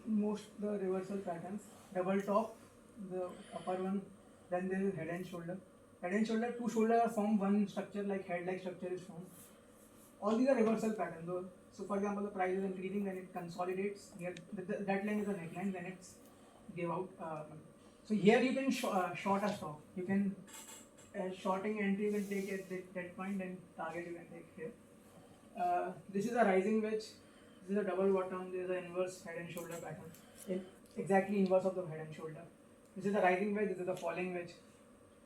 most the reversal patterns. Double top, the upper one, then there is head and shoulder. Head and shoulder, two shoulders are formed, one structure like head-like structure is formed. All these are reversal patterns. So for example, the price is increasing, then it consolidates. Here, that line is a neckline, then it's give out. So here you can short a stock. You can shorting entry you can take at that point, and target you can take here. This is a rising wedge. This is a double bottom. This is an inverse head and shoulder pattern. Exactly inverse of the head and shoulder. This is the rising wedge. This is the falling wedge.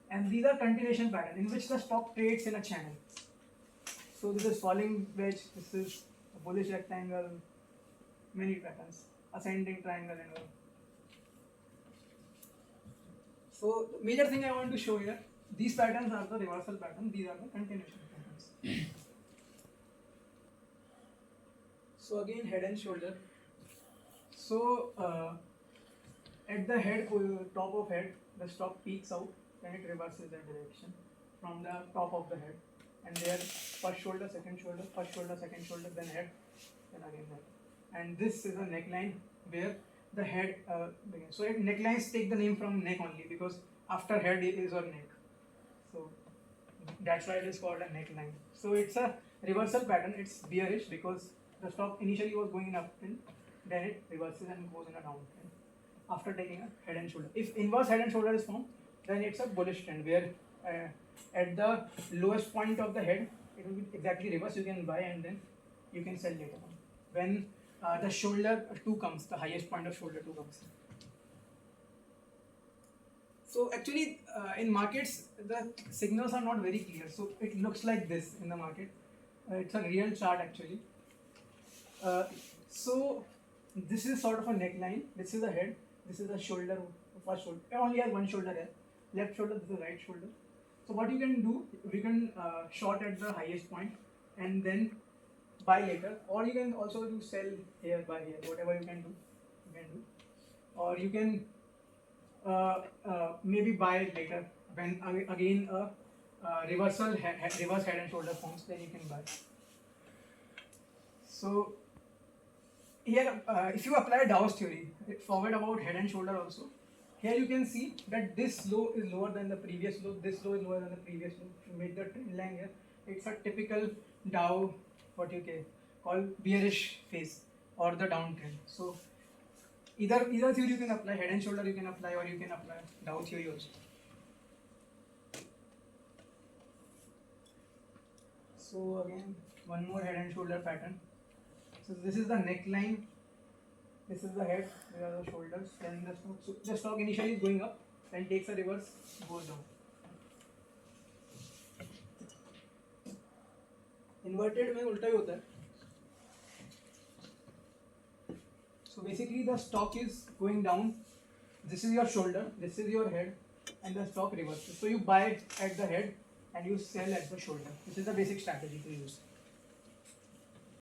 And these are continuation pattern in which the stock trades in a channel. So this is falling wedge. This is a bullish rectangle. Many patterns. Ascending triangle and all. So the major thing I want to show here. These patterns are the reversal patterns. These are the continuation patterns. So again, head and shoulder. So at the head, top of head, the stock peaks out, then it reverses that direction from the top of the head, and there first shoulder, second shoulder, first shoulder, second shoulder, then head, then again head. And this is a neckline where the head begins. So necklines take the name from neck only because after head is your neck. So that's why it is called a neckline. So it's a reversal pattern. It's bearish because the stock initially was going in uptrend, then it reverses and goes in a downtrend after taking a head and shoulder. If inverse head and shoulder is formed, then it's a bullish trend where at the lowest point of the head, it will be exactly reverse. You can buy and then you can sell later on. When the shoulder 2 comes, the highest point of shoulder 2 comes. So actually in markets, the signals are not very clear. So it looks like this in the market. It's a real chart actually. So this is sort of a neckline. This is the head. This is the shoulder. First shoulder. It only has one shoulder here. Left shoulder. This is the right shoulder. So what you can do, we can short at the highest point and then buy later, or you can also do sell here, buy here. Whatever you can do, or you can maybe buy it later when again reverse head and shoulder forms. Then you can buy. So here, if you apply Dawes theory, forward about head and shoulder also, here you can see that this low is lower than the previous low, this low is lower than the previous low. If you make the trend line here, it's a typical Dow, what you can call bearish phase or the downtrend. So either theory you can apply, head and shoulder you can apply, or you can apply Dow theory also. So again, one more head and shoulder pattern. So this is the neckline, this is the head, these are the shoulders, then the stock. So the stock initially is going up, then takes a reverse, goes down. Inverted में उल्टा ही होता है. So basically the stock is going down. This is your shoulder, this is your head, and the stock reverses. So you buy at the head and you sell at the shoulder. This is the basic strategy to use.